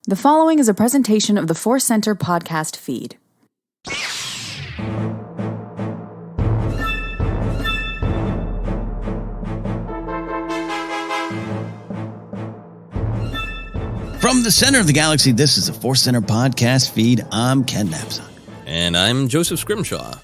The following is a presentation of the ForceCenter podcast feed. From the center of the galaxy, this is the ForceCenter podcast feed. I'm Ken Napzok. And I'm Joseph Scrimshaw.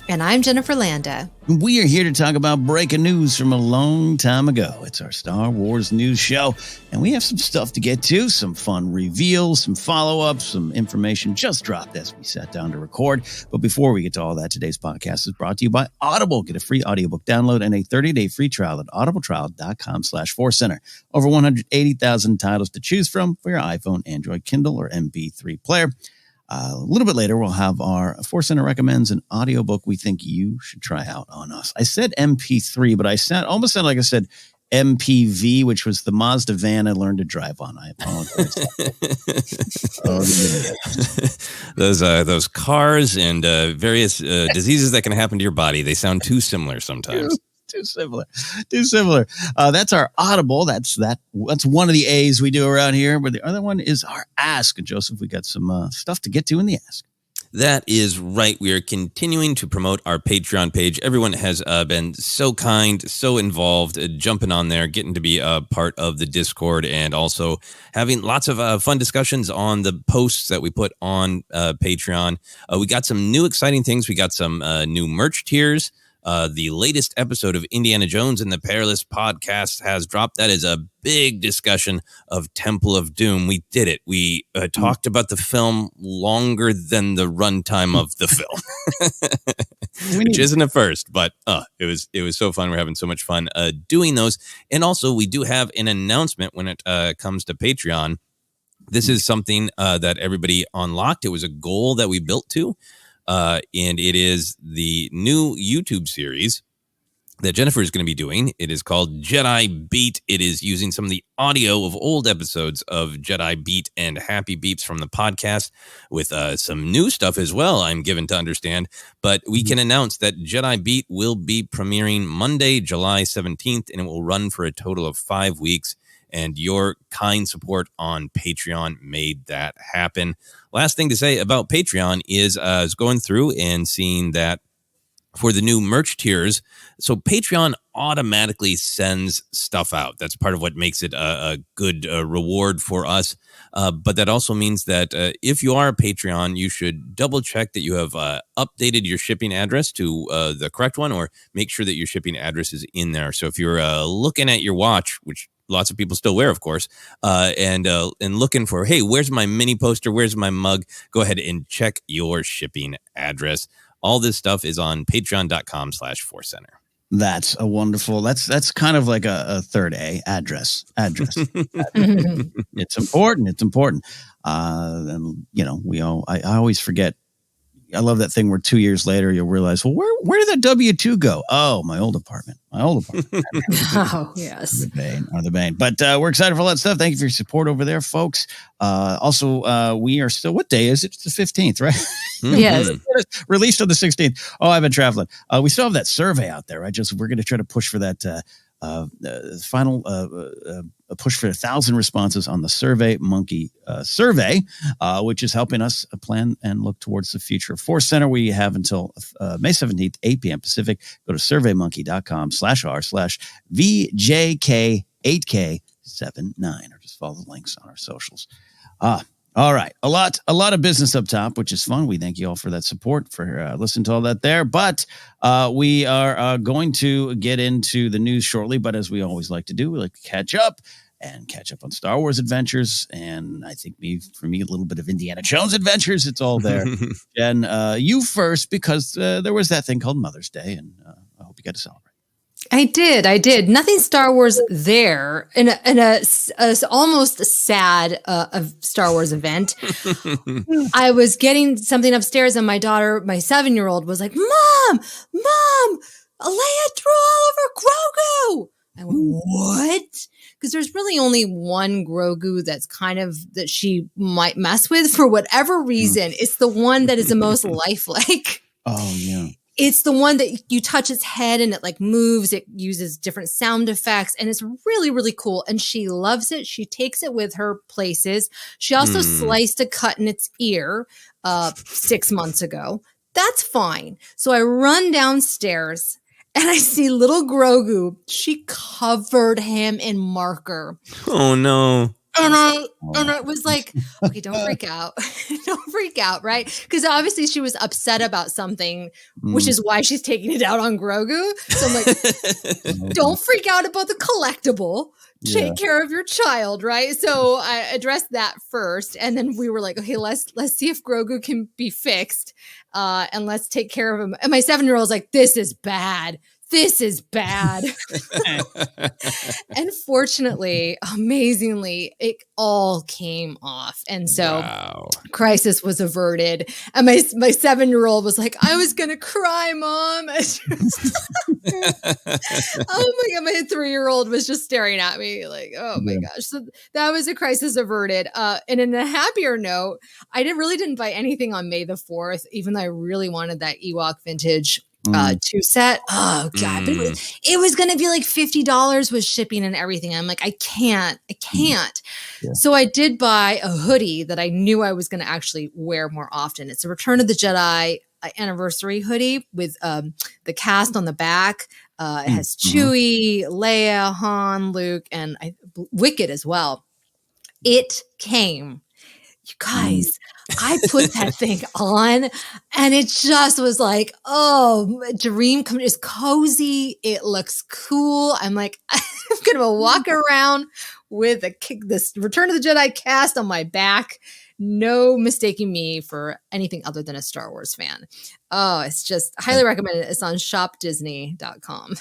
And I'm Jennifer Landa. We are here to talk about breaking news from a long time ago. It's our Star Wars news show, and we have some stuff to get to, some fun reveals, some follow-ups, some information just dropped as we sat down to record. But before we get to all that, today's podcast is brought to you by Audible. Get a free audiobook download and a 30-day free trial at audibletrial.com/ForceCenter. Over 180,000 titles to choose from for your iPhone, Android, Kindle, or MP3 player. A little bit later, we'll have our ForceCenter recommends an audiobook we think you should try out on us. I said MP3, but I almost sounded like I said MPV, which was the Mazda van I learned to drive on. I apologize. Those cars and various diseases that can happen to your body. They sound too similar sometimes. Too similar. That's our Audible. That's one of the A's we do around here. But the other one is our Ask. And Joseph, we got some stuff to get to in the Ask. That is right. We are continuing to promote our Patreon page. Everyone has been so kind, so involved, jumping on there, getting to be a part of the Discord, and also having lots of fun discussions on the posts that we put on Patreon. We got some new exciting things. We got some new merch tiers. The latest episode of Indiana Jones and the Perilous podcast has dropped. That is a big discussion of Temple of Doom. We did it. We talked about the film longer than the runtime of the film, which isn't a first, but it was so fun. We're having so much fun doing those. And also, we do have an announcement when it comes to Patreon. This is something that everybody unlocked. It was a goal that we built to. And it is the new YouTube series that Jennifer is going to be doing. It is called Jedi Beat. It is using some of the audio of old episodes of Jedi Beat and Happy Beeps from the podcast with some new stuff as well, I'm given to understand. But we can announce that Jedi Beat will be premiering Monday, July 17th, and it will run for a total of 5 weeks. And your kind support on Patreon made that happen. Last thing to say about Patreon is I was going through and seeing that for the new merch tiers, so Patreon automatically sends stuff out. That's part of what makes it a good reward for us. But that also means that if you are a Patreon, you should double check that you have updated your shipping address to the correct one, or make sure that your shipping address is in there. So if you're looking at your watch, which lots of people still wear, of course, and looking for, hey, where's my mini poster? Where's my mug? Go ahead and check your shipping address. All this stuff is on patreon.com/ForceCenter. That's a wonderful, that's kind of like a third A, address. It's important. And I always forget. I love that thing where 2 years later you'll realize, well, where did that W-2 go? Oh, my old apartment. Oh, yes. The bane. But we're excited for all that stuff. Thank you for your support over there, folks. Also, we are still, what day is it? It's the 15th, right? Yes. Released on the 16th. Oh, I've been traveling. We still have that survey out there, right? We're going to try to push for that final push for 1,000 responses on the Survey Monkey survey, which is helping us plan and look towards the future of ForceCenter. We have until May 17th, 8 p.m. Pacific. Go to surveymonkey.com/r/VJK8K79, or just follow the links on our socials. All right. A lot of business up top, which is fun. We thank you all for that support, for listening to all that there. But we are going to get into the news shortly. But as we always like to do, we like to catch up on Star Wars adventures. And I think for me, a little bit of Indiana Jones adventures. It's all there. Jen, you first, because there was that thing called Mother's Day, and I hope you got to celebrate. I did. Nothing Star Wars there in a almost sad Star Wars event. I was getting something upstairs, and my daughter, my 7-year-old, was like, Mom, Leia threw all over Grogu. I went, what? Because there's really only one Grogu that she might mess with for whatever reason. It's the one that is the most lifelike. Oh, yeah. It's the one that you touch its head and it like moves. It uses different sound effects and it's really, really cool. And she loves it. She takes it with her places. She also sliced a cut in its ear 6 months ago. That's fine. So I run downstairs and I see little Grogu. She covered him in marker. Oh no. And I was like, okay, don't freak out. Don't freak out, right? Because obviously she was upset about something, which is why she's taking it out on Grogu. So I'm like, don't freak out about the collectible. Take care of your child, right? So I addressed that first. And then we were like, okay, let's see if Grogu can be fixed. And let's take care of him. And my 7-year-old was like, this is bad. This is bad. And fortunately, amazingly, it all came off. And so crisis was averted. And my 7-year-old was like, I was going to cry, Mom. Oh my God. My 3-year-old was just staring at me like, oh my gosh. So that was a crisis averted. And in a happier note, I really didn't buy anything on May the 4th, even though I really wanted that Ewok vintage 2 set. Oh God. But it was going to be like $50 with shipping and everything. I'm like, I can't. Yeah. So I did buy a hoodie that I knew I was going to actually wear more often. It's a Return of the Jedi anniversary hoodie with the cast on the back. It has Chewie, Leia, Han, Luke, and Wicket as well. It came. You guys, I put that thing on and it just was like, oh, dream come. It's cozy. It looks cool. I'm like, I'm going to walk around with this Return of the Jedi cast on my back. No mistaking me for anything other than a Star Wars fan. Oh, it's just highly recommended. It's on shopdisney.com.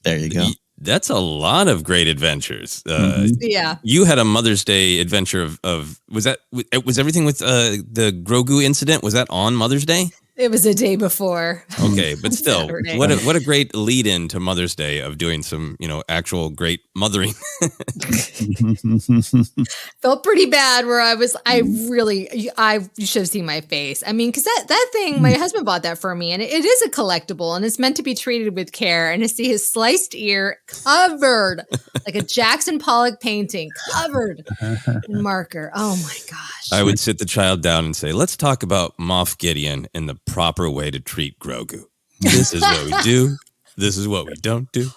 There you go. That's a lot of great adventures. Yeah. You had a Mother's Day adventure of was everything with the Grogu incident? Was that on Mother's Day? It was a day before. Okay, but still, what a great lead in to Mother's Day of doing some, actual great mothering. Felt pretty bad where you should have seen my face. I mean, because that thing, my husband bought that for me and it is a collectible and it's meant to be treated with care. And to see his sliced ear covered like a Jackson Pollock painting, covered in marker. Oh my gosh. I would sit the child down and say, let's talk about Moff Gideon and the proper way to treat Grogu. This is what we do. This is what we don't do.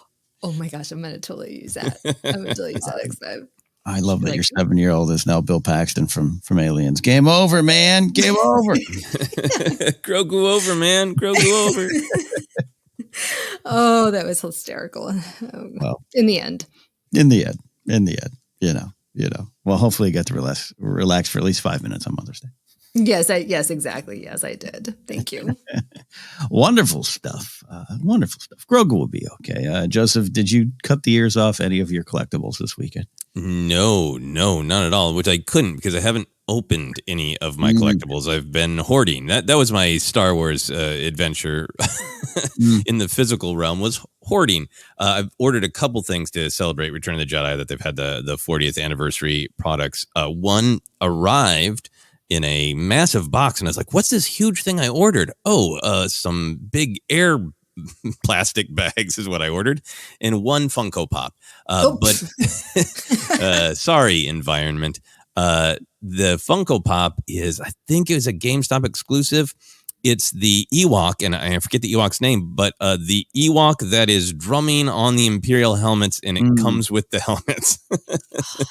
Oh my gosh, I'm going to totally use that. I'm going to totally use that next time. I love that your 7-year-old is now Bill Paxton from Aliens. Game over, man. Game over. Grogu over, man. Grogu over. Oh, that was hysterical. Well, in the end, Well, hopefully you got to relax for at least 5 minutes on Mother's Day. Yes, exactly. Yes, I did. Thank you. Wonderful stuff. Grogu will be okay. Joseph, did you cut the ears off any of your collectibles this weekend? No, not at all, which I couldn't because I haven't opened any of my collectibles. I've been hoarding. That was my Star Wars adventure in the physical realm, was hoarding. I've ordered a couple things to celebrate Return of the Jedi that they've had the 40th anniversary products. One arrived in a massive box and I was like, what's this huge thing I ordered? Oh, some big air plastic bags is what I ordered, and one Funko Pop. But sorry, environment. The Funko Pop I think it was a GameStop exclusive. It's the Ewok, and I forget the Ewok's name, but the Ewok that is drumming on the Imperial helmets, and it comes with the helmets.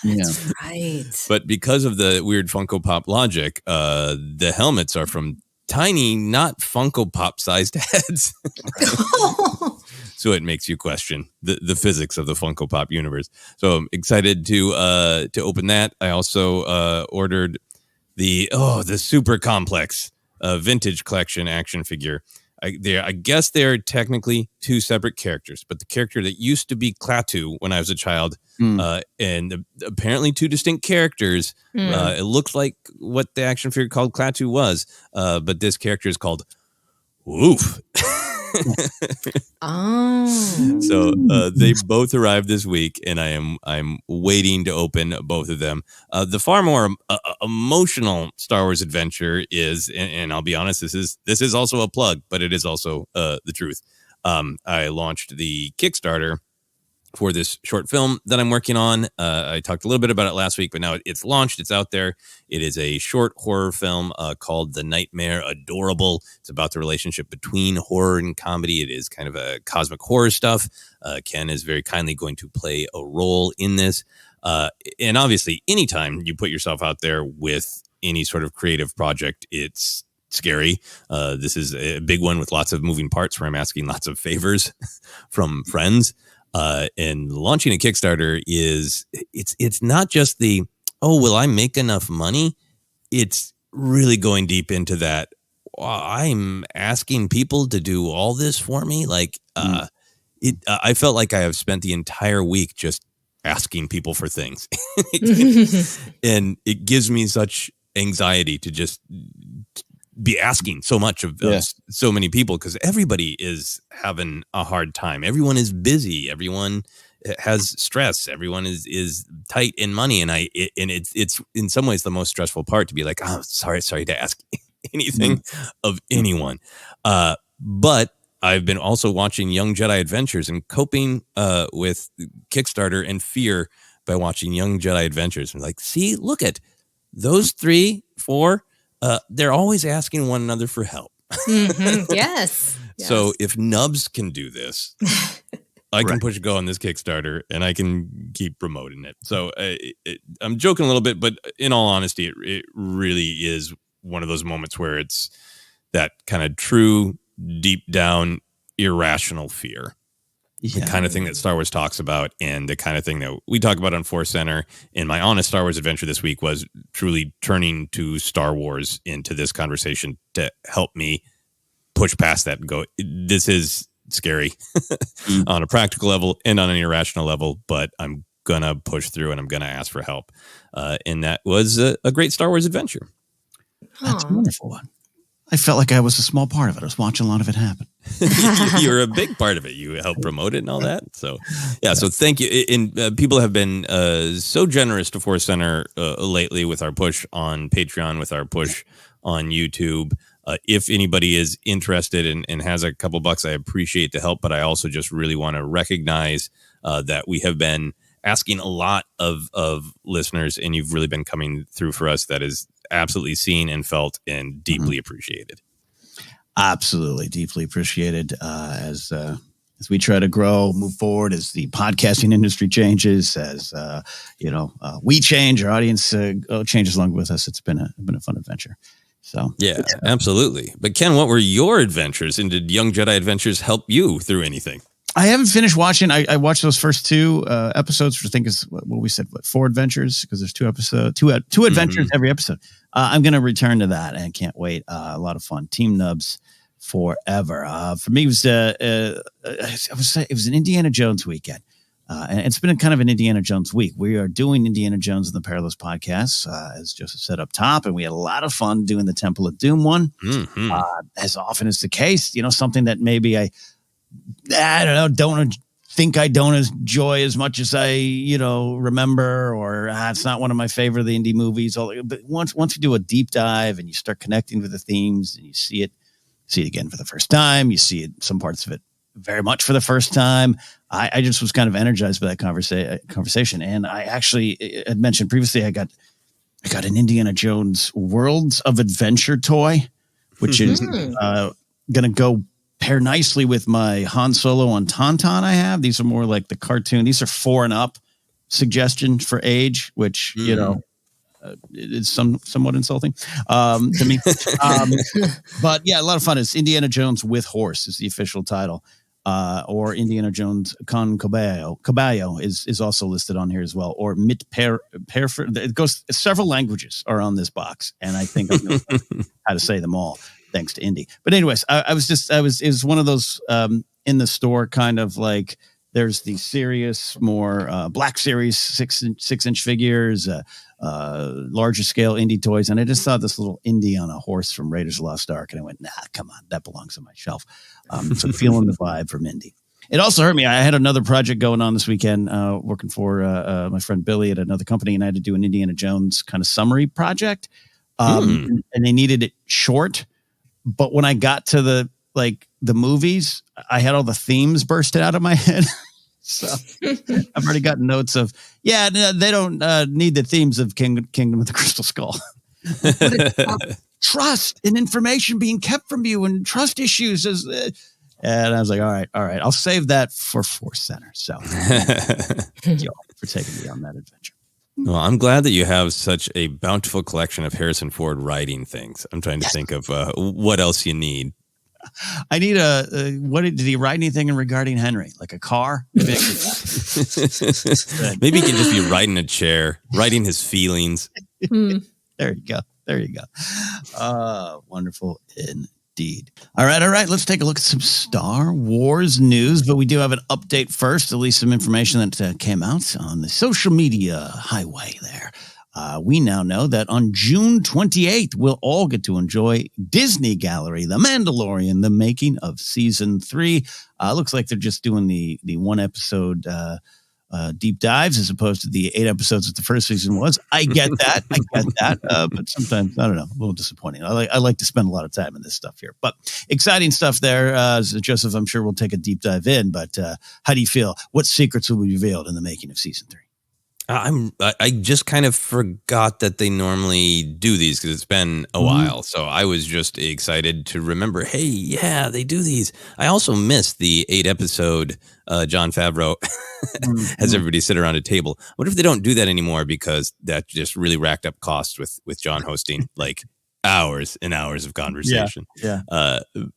That's right. But because of the weird Funko Pop logic, the helmets are from tiny, not Funko Pop sized heads. So it makes you question the physics of the Funko Pop universe. So I'm excited to open that. I also ordered the super complex vintage collection action figure. I guess they're technically two separate characters, but the character that used to be Klaatu when I was a child, and apparently two distinct characters. It looks like what the action figure called Klaatu was, but this character is called Woof. Oh. So they both arrived this week, and I'm waiting to open both of them. The far more emotional Star Wars adventure is, and I'll be honest, this is also a plug, but it is also the truth. I launched the Kickstarter for this short film that I'm working on. I talked a little bit about it last week, but now it's launched. It's out there. It is a short horror film called The Nightmare Adorable. It's about the relationship between horror and comedy. It is kind of a cosmic horror stuff. Ken is very kindly going to play a role in this. And obviously, anytime you put yourself out there with any sort of creative project, it's scary. This is a big one with lots of moving parts where I'm asking lots of favors from friends. And launching a Kickstarter it's not just the, oh, will I make enough money? It's really going deep into that. I'm asking people to do all this for me. Like, I felt like I have spent the entire week just asking people for things. And it gives me such anxiety to just be asking so much of so many people, because everybody is having a hard time. Everyone is busy. Everyone has stress. Everyone is tight in money. And it's in some ways the most stressful part to be like, oh, sorry to ask anything of anyone. But I've been also watching Young Jedi Adventures and coping with Kickstarter and fear by watching Young Jedi Adventures. I'm like, see, look at those 3, 4. They're always asking one another for help. Mm-hmm. Yes. So if Nubs can do this, I can push go on this Kickstarter and I can keep promoting it. So I'm joking a little bit, but in all honesty, it really is one of those moments where it's that kind of true, deep down, irrational fear. The kind of thing that Star Wars talks about, and the kind of thing that we talk about on ForceCenter. And my honest Star Wars adventure this week was truly turning to Star Wars into this conversation to help me push past that and go, this is scary on a practical level and on an irrational level, but I'm going to push through and I'm going to ask for help. And that was a great Star Wars adventure. That's a wonderful one. I felt like I was a small part of it. I was watching a lot of it happen. You're a big part of it. You helped promote it and all that. So, so thank you. And people have been so generous to ForceCenter lately with our push on Patreon, with our push on YouTube. If anybody is interested and has a couple bucks, I appreciate the help. But I also just really want to recognize that we have been asking a lot of listeners, and you've really been coming through for us. That is absolutely seen and felt and deeply appreciated. Absolutely, deeply appreciated. As we try to grow, move forward, as the podcasting industry changes, as we change, our audience changes along with us. It's been a fun adventure. So yeah, absolutely. But Ken, what were your adventures, and did Young Jedi Adventures help you through anything? I haven't finished watching. I watched those first 2 episodes, which I think is what we said, 4 adventures, because there's 2 episodes, two adventures every episode. I'm going to return to that, and I can't wait. A lot of fun. Team Nubs forever. For me, it was an Indiana Jones weekend. And it's been kind of an Indiana Jones week. We are doing Indiana Jones in the Perilous Podcast, as Joseph said up top, and we had a lot of fun doing the Temple of Doom one. As often is the case, something that maybe I don't think I don't enjoy as much as I, remember, or it's not one of my favorite of the indie movies. But once you do a deep dive and you start connecting with the themes and you see it again for the first time, you see it, some parts of it very much for the first time. I just was kind of energized by that conversation. And I actually had mentioned previously, I got an Indiana Jones Worlds of Adventure toy, which is going to go pair nicely with my Han Solo on Tauntaun I have. These are more like the cartoon. These are 4 and up suggestion for age, which, is somewhat insulting to me. But yeah, a lot of fun. It's Indiana Jones with Horse is the official title. Or Indiana Jones con Caballo. Caballo is also listed on here as well. Or Mit it goes, several languages are on this box, and I think I know how to say them all, thanks to Indy. But anyways, it was one of those in the store kind of like There's the serious, more Black Series 6-inch figures, larger scale indie toys. And I just saw this little indie on a horse from Raiders of the Lost Ark. And I went, nah, come on, that belongs on my shelf. So feeling the vibe from indie. It also hurt me. I had another project going on this weekend, working for my friend Billy at another company, and I had to do an Indiana Jones kind of summary project. And they needed it short. But when I got to the movies, I had all the themes bursted out of my head. So I've already gotten notes of, they don't need the themes of Kingdom of the Crystal Skull. Trust and information being kept from you and trust issues. And I was like, all right. I'll save that for ForceCenter. So thank you all for taking me on that adventure. Well, I'm glad that you have such a bountiful collection of Harrison Ford writing things. I'm trying to think of what else you need. I need what did he write anything regarding Henry? Like a car? Maybe Maybe he can just be riding a chair, writing his feelings. There you go. Wonderful indeed. All right. Let's take a look at some Star Wars news, but we do have an update first, at least some information that came out on the social media highway there. We now know that on June 28th, we'll all get to enjoy Disney Gallery, The Mandalorian, the making of season 3. Looks like they're just doing the one episode deep dives as opposed to the 8 episodes that the first season was. I get that. But sometimes, I don't know, a little disappointing. I like to spend a lot of time in this stuff here, but exciting stuff there. Joseph, I'm sure we'll take a deep dive in, but how do you feel? What secrets will be revealed in the making of season 3? I just kind of forgot that they normally do these because it's been a while. So I was just excited to remember, hey, yeah, they do these. I also missed the 8 episode Jon Favreau has everybody sit around a table. What if they don't do that anymore because that just really racked up costs with Jon hosting like hours and hours of conversation. Yeah.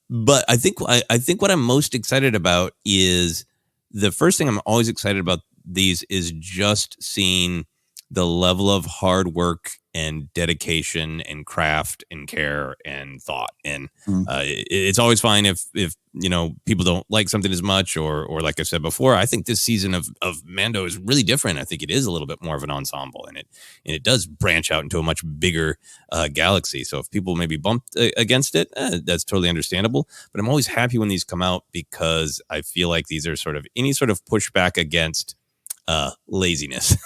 But I think what I'm most excited about is the first thing I'm always excited about these is just seeing the level of hard work and dedication and craft and care and thought. And it's always fine if people don't like something as much or like I said before, I think this season of Mando is really different. I think it is a little bit more of an ensemble and it does branch out into a much bigger galaxy. So if people maybe bumped against it, that's totally understandable. But I'm always happy when these come out because I feel like these are sort of any sort of pushback against laziness.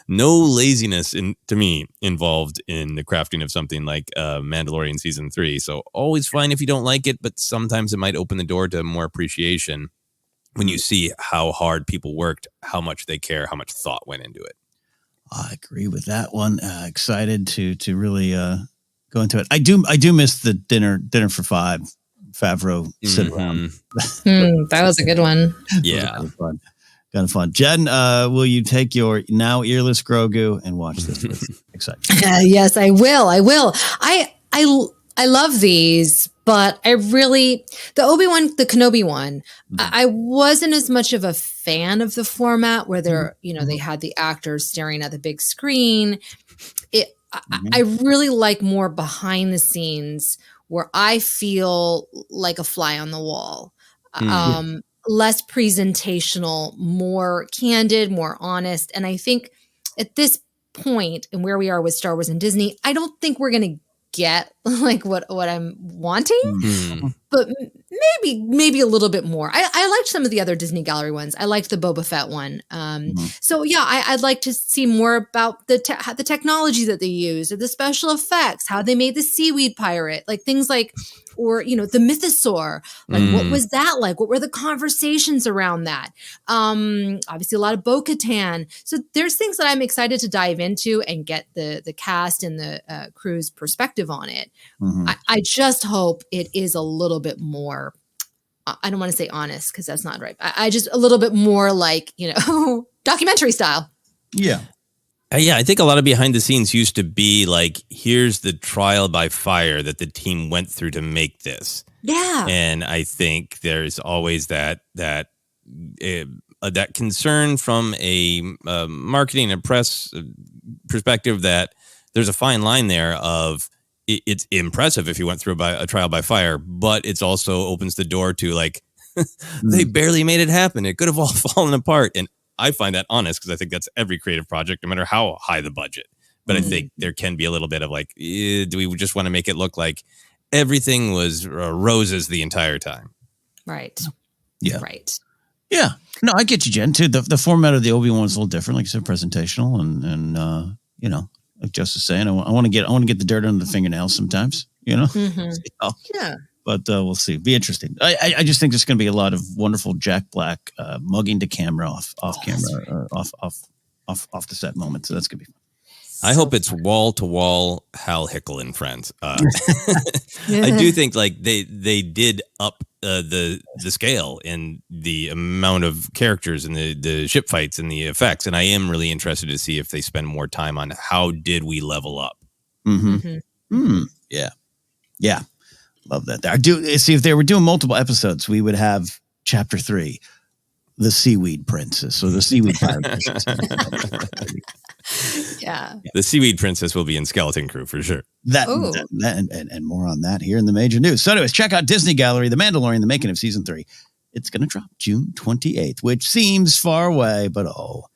No laziness to me involved in the crafting of something like Mandalorian season 3. So always fine if you don't like it, but sometimes it might open the door to more appreciation when you see how hard people worked, how much they care, how much thought went into it. I agree with that one. Excited to really go into it. I do miss the dinner for 5 Favreau sit around. That was a good one. Yeah. Kind of fun. Jen, will you take your now earless Grogu and watch this with excitement? Yes, I will. I love these, but the Obi-Wan, the Kenobi one, I wasn't as much of a fan of the format where they had the actors staring at the big screen. I really like more behind the scenes where I feel like a fly on the wall. Less presentational, more candid, more honest. And I think at this point and where we are with Star Wars and Disney, I don't think we're going to get like what I'm wanting, but maybe a little bit more. I liked some of the other Disney Gallery ones. I liked the Boba Fett one. So yeah, I'd like to see more about the technology that they use, or the special effects, how they made the seaweed pirate, like things like, or the mythosaur, like what was that like? What were the conversations around that? Obviously a lot of Bo-Katan. So there's things that I'm excited to dive into and get the cast and the crew's perspective on it. I just hope it is a little bit more, I don't want to say honest because that's not right. I just a little bit more like, documentary style. Yeah. Yeah, I think a lot of behind the scenes used to be like, here's the trial by fire that the team went through to make this. Yeah. And I think there's always that concern from a marketing and press perspective that there's a fine line there of it's impressive if you went through a trial by fire, but it's also opens the door to like They barely made it happen. It could have all fallen apart. And I find that honest because I think that's every creative project, no matter how high the budget. But I think there can be a little bit of like, do we just want to make it look like everything was roses the entire time? Right. Yeah. Right. Yeah. No, I get you, Jen, too. The format of the Obi-Wan is a little different, like you said, presentational, and you know, like Jess is saying, I want to get the dirt under the fingernails sometimes, you know. Yeah. But we'll see. Be interesting. I just think there's going to be a lot of wonderful Jack Black mugging to camera off camera, off the set moments. So that's going to be fun. I hope it's wall to wall Hal Hickel and friends. I do think like they did up the scale in the amount of characters and the ship fights and the effects, and I am really interested to see if they spend more time on how did we level up. Yeah, love that. I do see if they were doing multiple episodes, we would have Chapter 3, the Seaweed Princess, or the Seaweed Pirate. Yeah. The Seaweed Princess will be in Skeleton Crew for sure. That and more on that here in the major news. So anyways, check out Disney Gallery, The Mandalorian, the making of season 3. It's going to drop June 28th, which seems far away, but oh,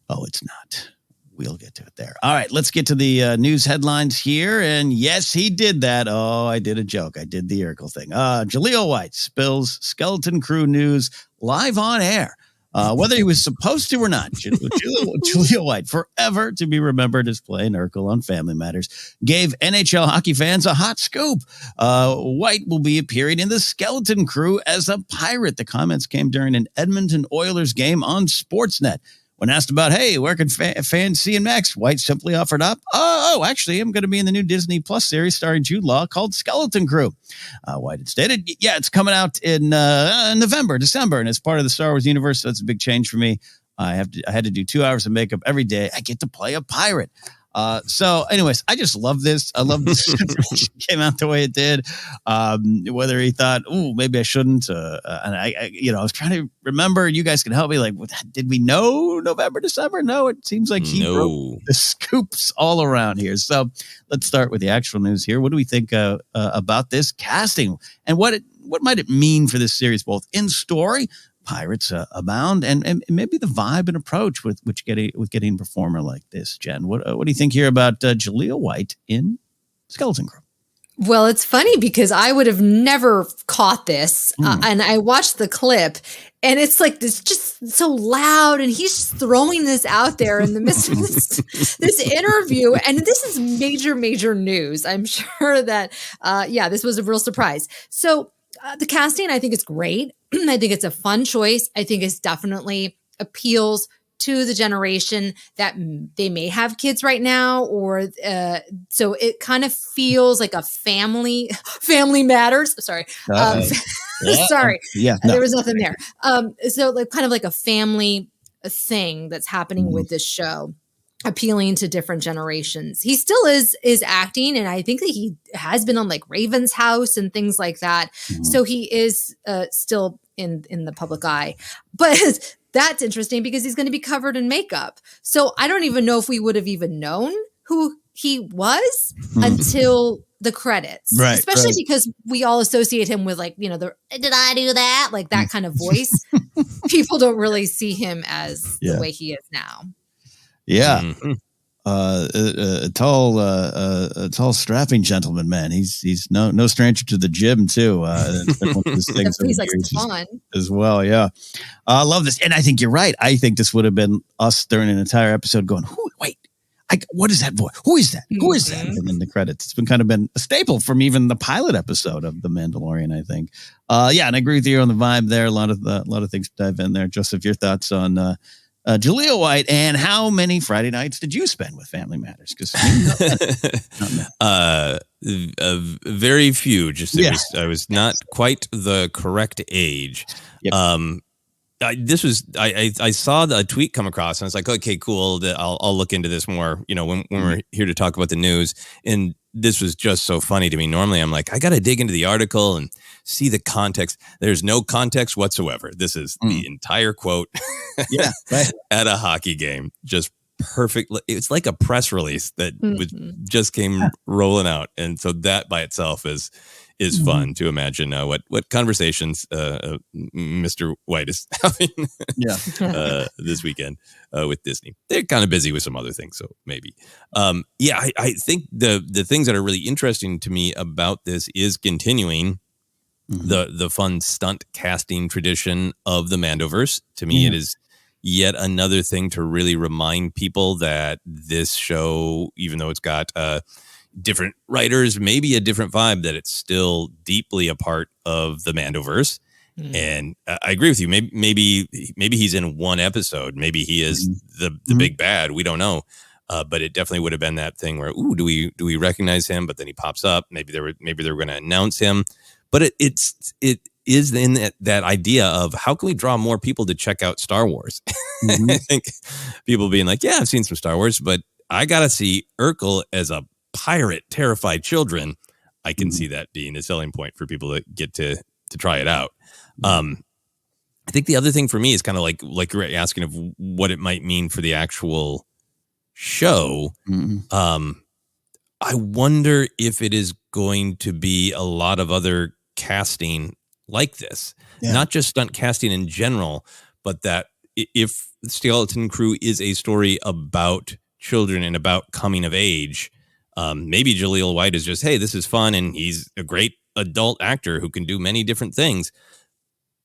it's not. We'll get to it there. All right, let's get to the news headlines here. And yes, he did that. Oh, I did a joke. I did the Urkel thing. Jaleel White spills Skeleton Crew news live on air. Whether he was supposed to or not, Jaleel White, forever to be remembered as playing Urkel on Family Matters, gave NHL hockey fans a hot scoop. White will be appearing in the Skeleton Crew as a pirate. The comments came during an Edmonton Oilers game on Sportsnet. When asked about, hey, where can fans see him next, White simply offered up, actually, I'm going to be in the new Disney Plus series starring Jude Law called Skeleton Crew. White had stated, yeah, it's coming out in November, December, and it's part of the Star Wars universe, so that's a big change for me. I had to do 2 hours of makeup every day. I get to play a pirate. So anyways, I just love this. I love this came out the way it did. Whether he thought, maybe I shouldn't. And I was trying to remember, you guys can help me. Like, did we know November, December? No, it seems like he broke the scoops all around here. So let's start with the actual news here. What do we think about this casting, and what might it mean for this series, both in story, pirates abound, and maybe the vibe and approach with getting a performer like this, Jen? What do you think here about Jaleel White in Skeleton Crew? Well, it's funny because I would have never caught this, and I watched the clip, and it's like this, just so loud, and he's just throwing this out there in the midst of this interview, and this is major news. I'm sure that this was a real surprise. So the casting, I think, is great. I think it's a fun choice. I think it definitely appeals to the generation that they may have kids right now, or so it kind of feels like a family matters. Sorry. Sorry. Yeah. No. There was nothing there. So like kind of like a family thing that's happening with this show, appealing to different generations. He still is acting, and I think that he has been on like Raven's House and things like that. So he is still in the public eye. But that's interesting because he's going to be covered in makeup. So I don't even know if we would have even known who he was until the credits. Right. Especially because we all associate him with like, did I do that? Like that kind of voice. People don't really see him as the way he is now. Yeah. A tall strapping gentleman, man. He's no stranger to the gym too. He's like fun as well. Yeah. I love this. And I think you're right. I think this would have been us during an entire episode going, what is that voice? Who is that? Who is that? And then the credits. It's been a staple from even the pilot episode of The Mandalorian, I think. And I agree with you on the vibe there. A lot of things to dive in there. Joseph, your thoughts on Jaleel White, and how many Friday nights did you spend with Family Matters? Because very few. I was not quite the correct age. Yep. I saw a tweet come across, and I was like, okay, cool. I'll look into this more. When we're here to talk about the news. And this was just so funny to me. Normally, I'm like, I got to dig into the article and see the context. There's no context whatsoever. This is the entire quote. Yeah, right. At a hockey game, just perfect. It's like a press release that just came rolling out, and so that by itself is fun to imagine what conversations Mr. White is having this weekend with Disney. They're kind of busy with some other things, so maybe. I think the things that are really interesting to me about this is continuing the fun stunt casting tradition of the Mandoverse. To me, it is yet another thing to really remind people that this show, even though it's got different writers, maybe a different vibe, that it's still deeply a part of the Mandoverse. And I agree with you. Maybe he's in one episode. Maybe he is the big bad. We don't know. But it definitely would have been that thing where, do we recognize him? But then he pops up. Maybe they were going to announce him. But it is in that idea of how can we draw more people to check out Star Wars? I think people being like, yeah, I've seen some Star Wars, but I got to see Urkel as a pirate, terrified children. I can see that being a selling point for people that get to try it out. I think the other thing for me is kind of like you're asking of what it might mean for the actual show. I wonder if it is going to be a lot of other casting like this, not just stunt casting in general, but that if Skeleton Crew is a story about children and about coming of age, maybe Jaleel White is just, hey, this is fun, and he's a great adult actor who can do many different things.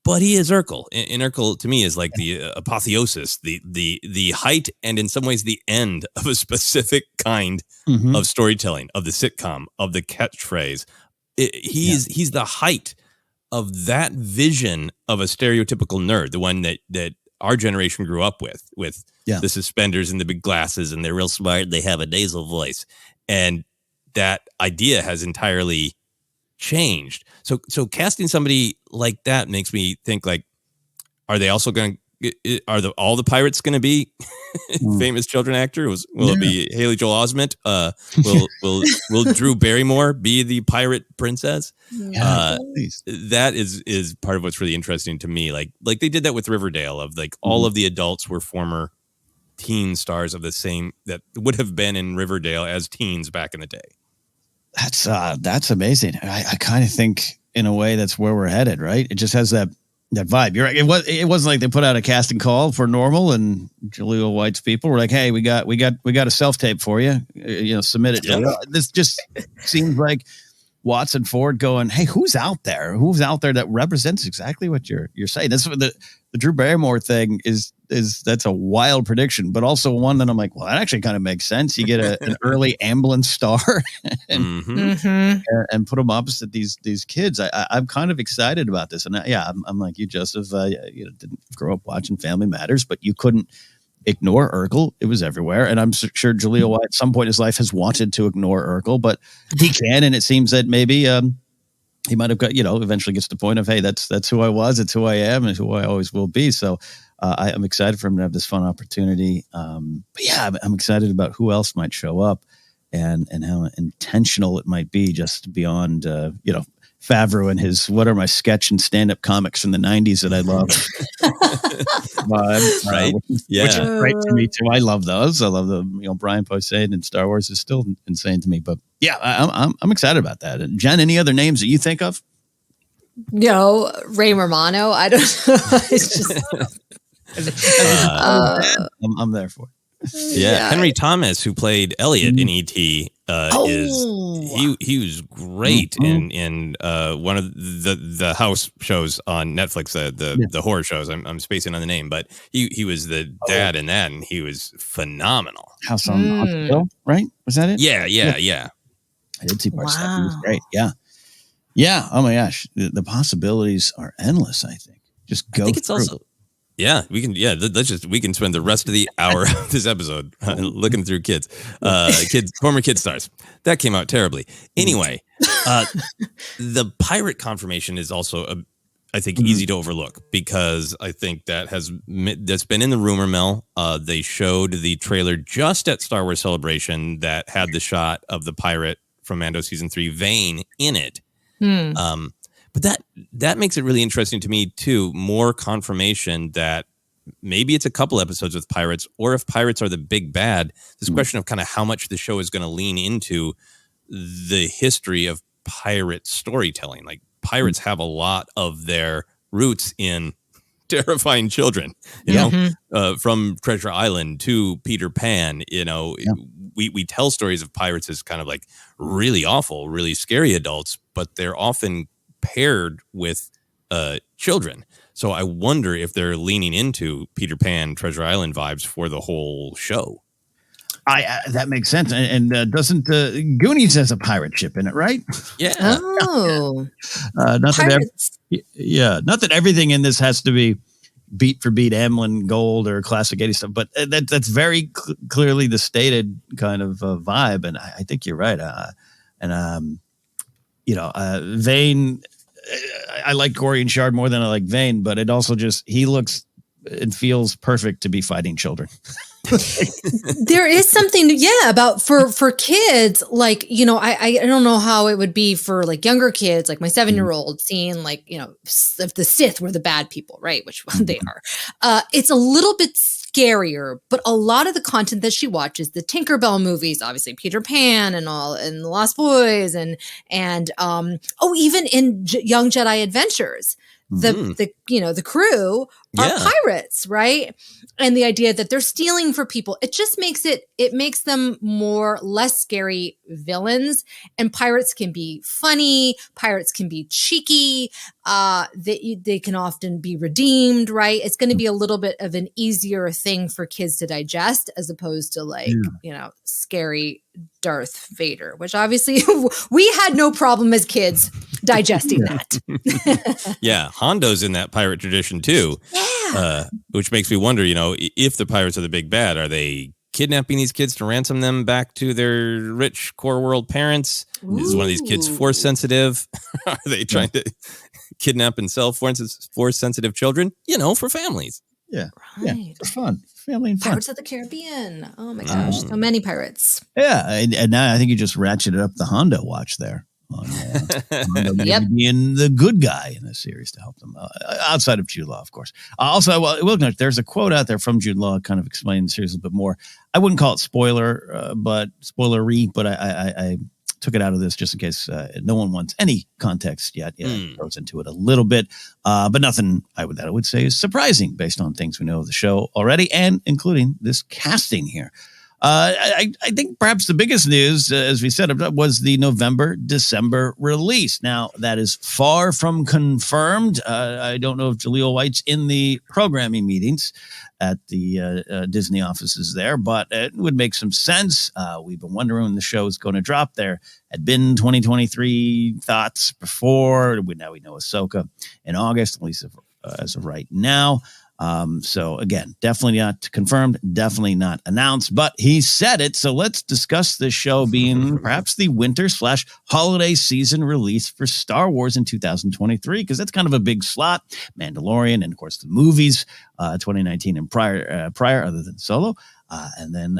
But he is Urkel, and Urkel to me is like the apotheosis, the height, and in some ways the end of a specific kind of storytelling, of the sitcom, of the catchphrase. He's the height of that vision of a stereotypical nerd, the one that our generation grew up with the suspenders and the big glasses, and they're real smart. They have a nasal voice, and that idea has entirely changed. So casting somebody like that makes me think, like, are they also going to? All the pirates going to be famous children actors? Will it be Haley Joel Osment? Will Drew Barrymore be the pirate princess? That is part of what's really interesting to me. Like they did that with Riverdale, of like all of the adults were former teen stars of the same that would have been in Riverdale as teens back in the day. That's amazing. I kind of think in a way that's where we're headed, right? It just has that vibe. You're right. It wasn't like they put out a casting call for Normal and Jaleel White's people were like, hey, we got a self-tape for you. Submit it. Yeah. This just seems like Watson Ford going, hey, who's out there that represents exactly what you're saying? That's what the Drew Barrymore thing is that's a wild prediction, but also one that I'm like, well, that actually kind of makes sense. You get an early ambulance star and put them opposite these kids. I'm kind of excited about this. And I'm like you, Joseph, didn't grow up watching Family Matters, but you couldn't ignore Urkel. It was everywhere. And I'm sure Jaleel White at some point in his life has wanted to ignore Urkel, but he can. And it seems that maybe he might have got, eventually gets to the point of, hey, that's who I was. It's who I am and who I always will be. So I'm excited for him to have this fun opportunity. But yeah, I'm excited about who else might show up and how intentional it might be, just beyond, Favreau and his, what are my sketch and stand-up comics from the 90s that I love. Right. Which is great to me too. I love those. I love the, Brian Posehn and Star Wars is still insane to me, but yeah, I'm excited about that. And Jen, any other names that you think of? Ray Romano. I don't know. It's just, I'm there for it. Yeah. Henry Thomas, who played Elliot in E.T., he was great in one of the house shows on Netflix, the horror shows. I'm spacing on the name, but he was the dad in that, and he was phenomenal. House on Haunted Hill, right? Was that it? Yeah. I did see parts of that. He was great. Yeah. Oh my gosh, the possibilities are endless. I think just go. I think it's also. Yeah, we can. Yeah, we can spend the rest of the hour of this episode looking through kids, former kid stars. That came out terribly. Anyway, the pirate confirmation is also, I think, easy to overlook, because I think that's been in the rumor mill. They showed the trailer just at Star Wars Celebration that had the shot of the pirate from Mando Season 3, Vane, in it. But that makes it really interesting to me too. More confirmation that maybe it's a couple episodes with pirates, or if pirates are the big bad, this question of kind of how much the show is going to lean into the history of pirate storytelling. Like pirates have a lot of their roots in terrifying children, you know, from Treasure Island to Peter Pan. You know, we tell stories of pirates as kind of like really awful, really scary adults, but they're often paired with children. So I wonder if they're leaning into Peter Pan, Treasure Island vibes for the whole show. That makes sense. And doesn't Goonies has a pirate ship in it, right? Yeah. Oh, not that everything in this has to be beat for beat Amlin Gold or classic 80 stuff, but that's very clearly the stated kind of vibe. And I think you're right. Vane, I like Gorian Shard more than I like Vane, but it also he looks and feels perfect to be fighting children. There is something, about for kids, like, you know, I don't know how it would be for like younger kids, like my 7-year-old seeing like, you know, if the Sith were the bad people, right? Which they are. It's a little bit scarier, but a lot of the content that she watches, the Tinkerbell movies, obviously Peter Pan and all, and the Lost Boys, and even in Young Jedi Adventures, the crew are pirates, right? And the idea that they're stealing for people, it just makes them less scary villains. And pirates can be funny, pirates can be cheeky, they can often be redeemed, right? It's going to be a little bit of an easier thing for kids to digest as opposed to like, you know, scary Darth Vader, which obviously we had no problem as kids digesting that. Yeah, Hondo's in that pirate tradition too. Yeah. Which makes me wonder, you know, if the pirates are the big bad, are they kidnapping these kids to ransom them back to their rich core world parents? Ooh. Is one of these kids force sensitive? Are they trying to kidnap and sell force sensitive children? You know, for families. Yeah. Right. Yeah, for fun. Family and fun. Pirates of the Caribbean. Oh my gosh, so many pirates. Yeah, and now I think you just ratcheted up the Hondo watch there. Hondo being the good guy in this series to help them outside of Jude Law, of course. Also, I will note there's a quote out there from Jude Law kind of explaining the series a little bit more. I wouldn't call it spoilery, but I took it out of this just in case no one wants any context yet. It throws into it a little bit, but nothing I would say is surprising based on things we know of the show already, and including this casting here. I think perhaps the biggest news, as we said, was the November-December release. Now, that is far from confirmed. I don't know if Jaleel White's in the programming meetings at the Disney offices there, but it would make some sense. We've been wondering when the show is going to drop. There had been 2023 thoughts before. Now we know Ahsoka in August, at least as of right now. So again, definitely not confirmed, definitely not announced, but he said it. So let's discuss this show being perhaps the winter/holiday season release for Star Wars in 2023, because that's kind of a big slot. Mandalorian, and of course the movies, 2019 and prior, other than Solo. And then,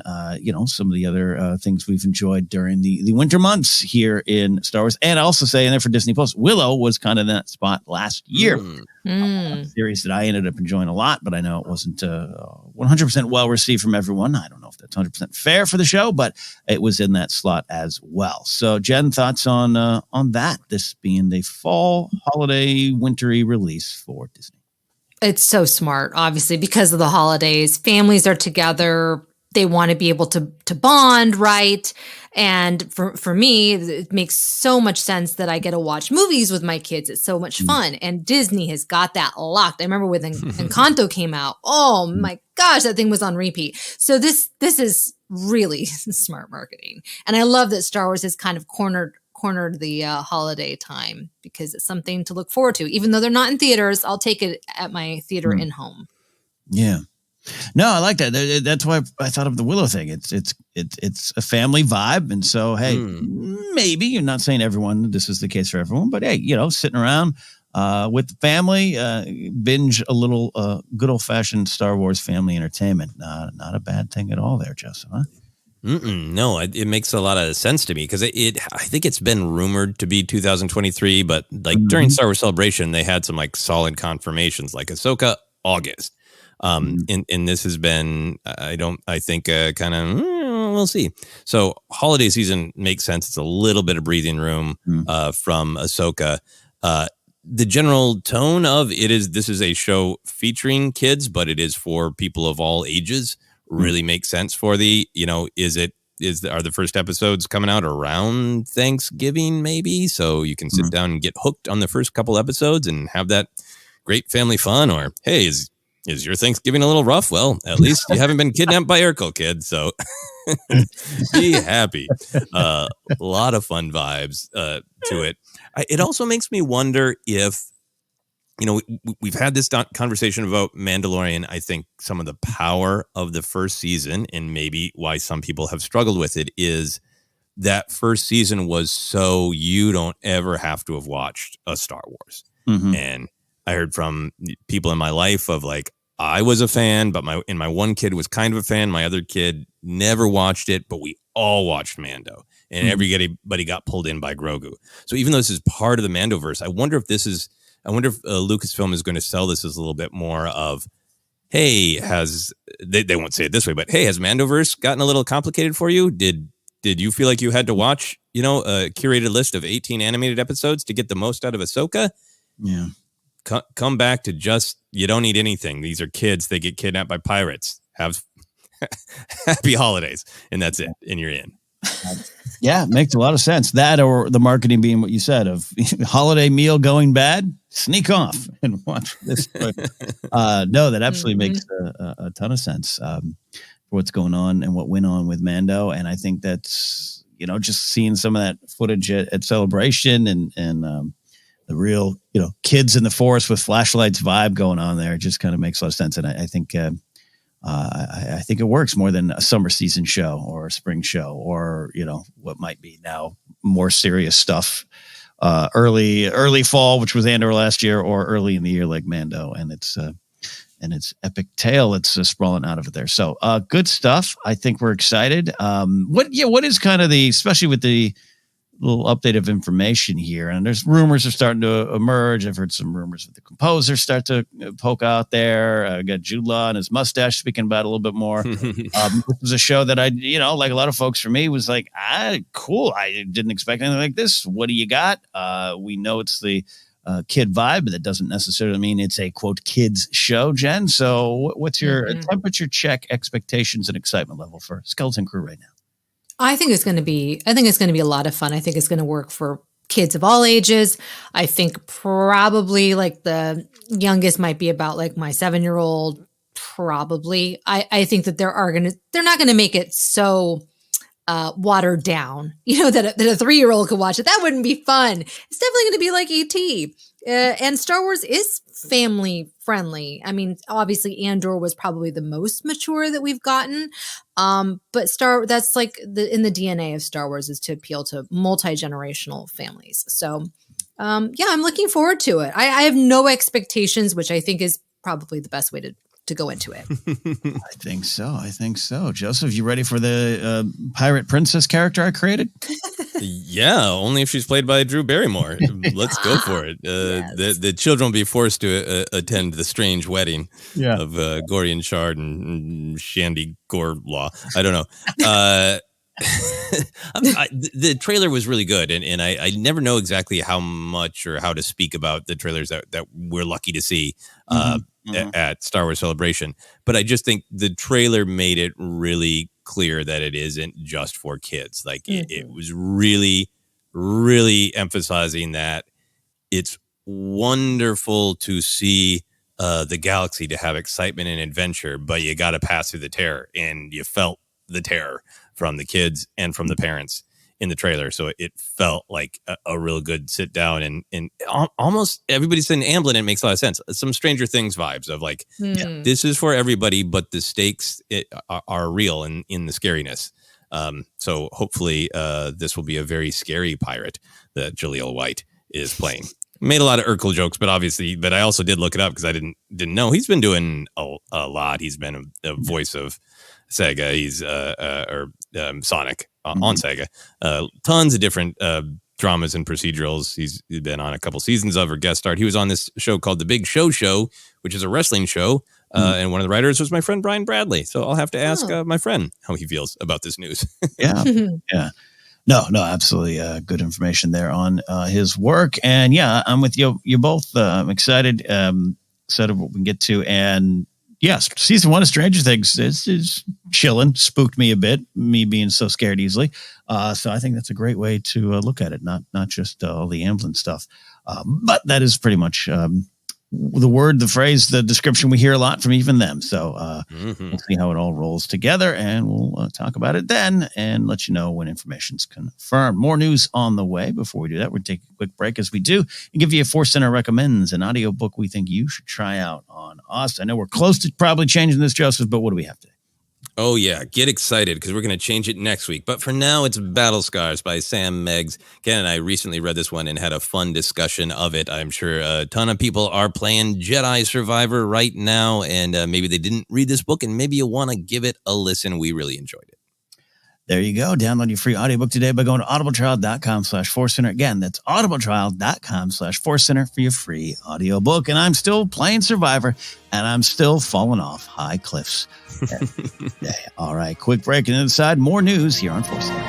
some of the other things we've enjoyed during the winter months here in Star Wars. And I also say in there for Disney Plus, Willow was kind of in that spot last year. A series that I ended up enjoying a lot, but I know it wasn't 100% well received from everyone. I don't know if that's 100% fair for the show, but it was in that slot as well. So, Jen, thoughts on that? This being the fall, holiday, wintry release for Disney. It's so smart, obviously, because of the holidays. Families are together. They want to be able to bond, right? And for me, it makes so much sense that I get to watch movies with my kids. It's so much fun. And Disney has got that locked. I remember when Encanto came out. Oh my gosh, that thing was on repeat. So this is really smart marketing. And I love that Star Wars has kind of cornered the holiday time, because it's something to look forward to. Even though they're not in theaters, I'll take it at my theater in home. Yeah. No, I like that. That's why I thought of the Willow thing. It's a family vibe. And so, hey, maybe you're not saying this is the case for everyone, but hey, sitting around with the family, binge a little good old fashioned Star Wars family entertainment. Not a bad thing at all there, Joseph, huh? No, it makes a lot of sense to me, because I think it's been rumored to be 2023, but like during Star Wars Celebration, they had some like solid confirmations, like Ahsoka, August. And this has been, I think kind of, we'll see. So holiday season makes sense. It's a little bit of breathing room from Ahsoka. The general tone of this is a show featuring kids, but it is for people of all ages. Really makes sense for are the first episodes coming out around Thanksgiving, maybe? So you can sit down and get hooked on the first couple episodes and have that great family fun. Or, hey, is your Thanksgiving a little rough? Well, at least you haven't been kidnapped by Urkel, kid. So be happy. A lot of fun vibes to it. It also makes me wonder if, we've had this conversation about Mandalorian. I think some of the power of the first season, and maybe why some people have struggled with it, is that first season was so you don't ever have to have watched a Star Wars. And I heard from people in my life of like, I was a fan, but my one kid was kind of a fan. My other kid never watched it, but we all watched Mando, and everybody got pulled in by Grogu. So even though this is part of the Mandoverse, I wonder if Lucasfilm is going to sell this as a little bit more of, hey, they won't say it this way, but hey, has Mandoverse gotten a little complicated for you? Did you feel like you had to watch, a curated list of 18 animated episodes to get the most out of Ahsoka? Yeah. Come back to just, you don't need anything. These are kids. They get kidnapped by pirates. Have happy holidays. And that's it. And you're in. Yeah, makes a lot of sense. That, or the marketing being what you said of holiday meal going bad, sneak off and watch this. No, that absolutely makes a ton of sense for what's going on and what went on with Mando. And I think that's, just seeing some of that footage at Celebration and the real, kids in the forest with flashlights vibe going on there just kind of makes a lot of sense. And I think I think it works more than a summer season show or a spring show or, what might be now more serious stuff, early fall, which was Andor last year, or early in the year like Mando. And it's epic tale. It's sprawling out of it there. So good stuff. I think we're excited. What is kind of especially with the little update of information here, and there's rumors are starting to emerge. I've heard some rumors that the composers start to poke out there. I got Jude Law and his mustache speaking about it a little bit more. This was a show that I, like a lot of folks for me was like, cool. I didn't expect anything like this. What do you got? We know it's the kid vibe, but that doesn't necessarily mean it's a quote kids show, Jen. So what's your temperature check expectations and excitement level for Skeleton Crew right now? I think it's going to be a lot of fun. I think it's going to work for kids of all ages. I think probably like the youngest might be about like my 7-year-old. Probably. I think that they're not going to make it so watered down, that a 3-year-old could watch it. That wouldn't be fun. It's definitely going to be like E.T. And Star Wars is family friendly. I mean, obviously Andor was probably the most mature that we've gotten. But that's like in the DNA of Star Wars is to appeal to multi-generational families. So, I'm looking forward to it. I have no expectations, which I think is probably the best way to go into it. I think so. Joseph, you ready for the pirate princess character I created? Yeah, only if she's played by Drew Barrymore. Let's go for it. Yes. The children will be forced to attend the strange wedding of Gorian Shard and Shandy Gorlaw. I don't know. The trailer was really good, and I never know exactly how much or how to speak about the trailers that we're lucky to see at Star Wars Celebration. But I just think the trailer made it really clear that it isn't just for kids. Like it was really, really emphasizing that it's wonderful to see the galaxy, to have excitement and adventure, but you got to pass through the terror, and you felt the terror from the kids and from the parents in the trailer. So it felt like a real good sit down, and almost everybody said Amblin. It makes a lot of sense. Some Stranger Things vibes of like, this is for everybody, but the stakes are real in the scariness. So hopefully this will be a very scary pirate that Jaleel White is playing. Made a lot of Urkel jokes, but I also did look it up because I didn't know he's been doing a lot. He's been a voice of Sega. He's Sonic on Sega. Tons of different dramas and procedurals. He's been on a couple seasons of or guest starred. He was on this show called The Big Show, which is a wrestling show And one of the writers was my friend Brian Bradley. So I'll have to ask my friend how he feels about this news. Yeah. Yeah. No, absolutely. Good information there on his work. And yeah, I'm with you. You're both excited. Excited what we can get to. And yes, season 1 of Stranger Things is chilling. Spooked me a bit, me being so scared easily. So I think that's a great way to look at it. Not just all the Amblin stuff. But that is pretty much the word, the phrase, the description we hear a lot from even them. So we'll see how it all rolls together, and we'll talk about it then and let you know when information's confirmed. More news on the way. Before we do that, we'll take a quick break as we do and give you a ForceCenter recommends, an audiobook we think you should try out on us. I know we're close to probably changing this, Joseph, but what do we have today? Oh, yeah. Get excited because we're going to change it next week. But for now, it's Battle Scars by Sam Meggs. Ken and I recently read this one and had a fun discussion of it. I'm sure a ton of people are playing Jedi Survivor right now, and maybe they didn't read this book, and maybe you want to give it a listen. We really enjoyed it. There you go. Download your free audiobook today by going to audibletrial.com/ForceCenter. Again, that's audibletrial.com/ForceCenter for your free audiobook. And I'm still playing Survivor, and I'm still falling off high cliffs. All right, quick break, and then inside more news here on ForceCenter.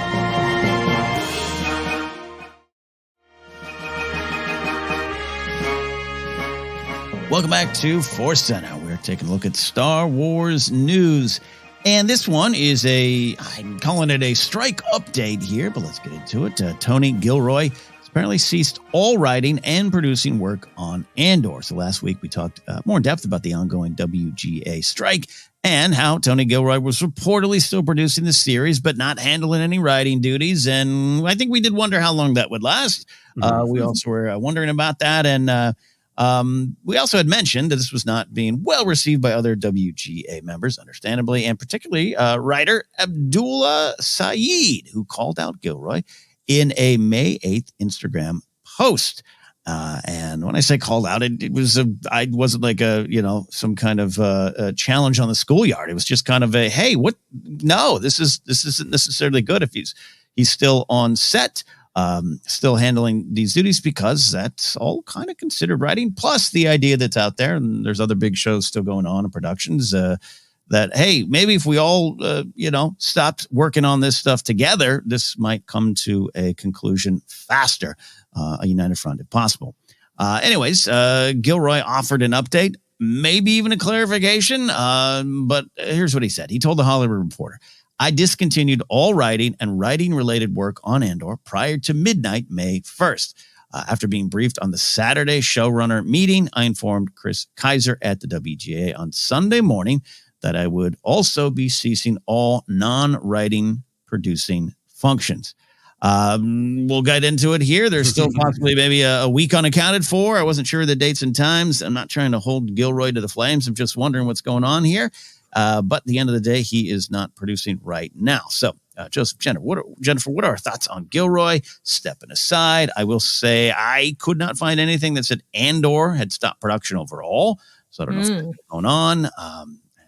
Welcome back to ForceCenter. We're taking a look at Star Wars news. And this one is I'm calling it a strike update here, but let's get into it. Tony Gilroy has apparently ceased all writing and producing work on Andor. So last week we talked more in depth about the ongoing WGA strike and how Tony Gilroy was reportedly still producing the series, but not handling any writing duties. And I think we did wonder how long that would last. We also were wondering about that. And we also had mentioned that this was not being well received by other WGA members, understandably, and particularly writer Abdullah Saeed, who called out Gilroy in a May 8th Instagram post. And when I say called out, it wasn't like some kind of a challenge on the schoolyard. It was just kind of a, hey, what? No, this isn't necessarily good if he's still on set. Still handling these duties, because that's all kind of considered writing. Plus the idea that's out there, and there's other big shows still going on in productions, that, hey, maybe if we all, stopped working on this stuff together, this might come to a conclusion faster, a united front if possible. Anyways, Gilroy offered an update, maybe even a clarification, but here's what he said. He told the Hollywood Reporter, I discontinued all writing and writing-related work on Andor prior to midnight, May 1st. After being briefed on the Saturday showrunner meeting, I informed Chris Kaiser at the WGA on Sunday morning that I would also be ceasing all non-writing producing functions. We'll get into it here. There's still possibly maybe a week unaccounted for. I wasn't sure of the dates and times. I'm not trying to hold Gilroy to the flames. I'm just wondering what's going on here. But at the end of the day, he is not producing right now. So, Joseph, Jennifer, what are our thoughts on Gilroy? Stepping aside, I will say I could not find anything that said Andor had stopped production overall. So I don't know if that's going on.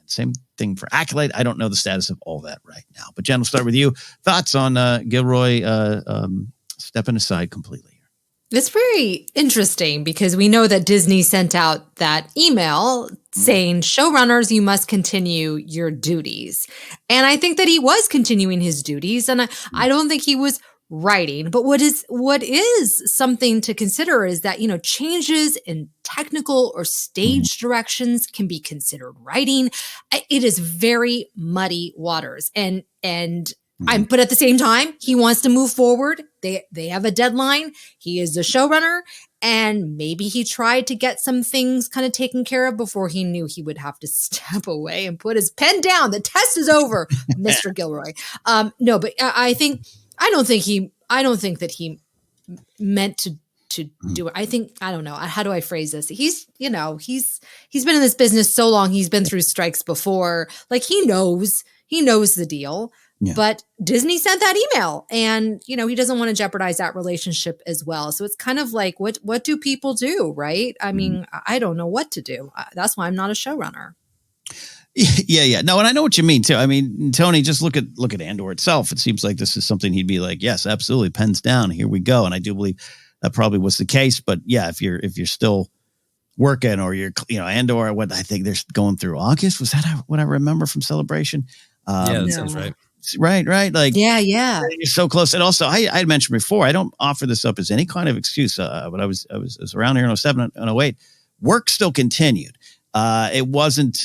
Same thing for Acolyte. I don't know the status of all that right now. But Jen, we'll start with you. Thoughts on Gilroy stepping aside completely? It's very interesting because we know that Disney sent out that email saying, showrunners, you must continue your duties. And I think that he was continuing his duties. And I don't think he was writing. But what is something to consider is that, changes in technical or stage directions can be considered writing. It is very muddy waters. But at the same time, he wants to move forward. They have a deadline. He is the showrunner, and maybe he tried to get some things kind of taken care of before he knew he would have to step away and put his pen down. The test is over, Mr. Gilroy. No, but I don't think that he meant to do it. I don't know. How do I phrase this? He's been in this business so long. He's been through strikes before. Like he knows the deal. Yeah. But Disney sent that email, and he doesn't want to jeopardize that relationship as well. So it's kind of like, what do people do, right? I mean, I don't know what to do. That's why I'm not a showrunner. Yeah. No, and I know what you mean too. I mean, Tony, just look at Andor itself. It seems like this is something he'd be like, yes, absolutely, pens down, here we go. And I do believe that probably was the case. But yeah, if you're still working, or you're, Andor, what I think they're going through August. Was that what I remember from Celebration? Yeah, that sounds right. Right. Like, yeah. You're so close. And also, I had mentioned before, I don't offer this up as any kind of excuse. But I was around here in 07 and 08. Work still continued. It wasn't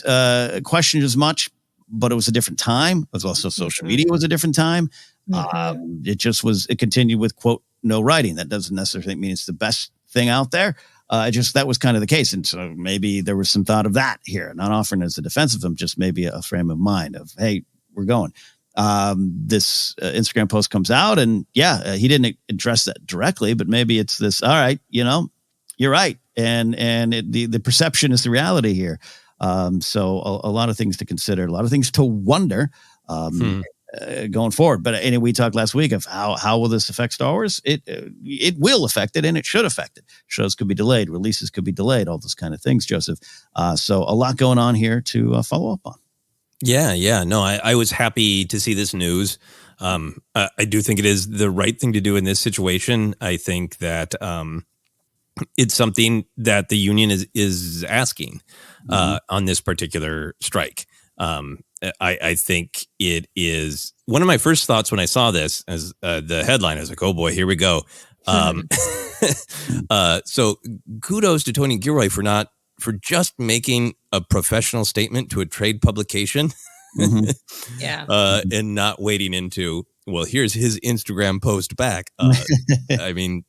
questioned as much, but it was a different time. It was also social media was a different time. It continued with, quote, no writing. That doesn't necessarily mean it's the best thing out there. That was kind of the case. And so maybe there was some thought of that here, not offering as a defense of them, just maybe a frame of mind of, hey, we're going. This Instagram post comes out, and he didn't address that directly, but maybe it's this, all right, you're right. And the perception is the reality here. So a lot of things to consider, a lot of things to wonder going forward. But anyway, we talked last week of how will this affect Star Wars? It will affect it, and it should affect it. Shows could be delayed, releases could be delayed, all those kind of things, Joseph. So a lot going on here to follow up on. Yeah. No, I was happy to see this news. I do think it is the right thing to do in this situation. I think that it's something that the union is asking on this particular strike. I think it is one of my first thoughts when I saw this as the headline. I was like, oh boy, here we go. So kudos to Tony Gilroy for just making a professional statement to a trade publication. And not wading into, well, here's his Instagram post back. I mean,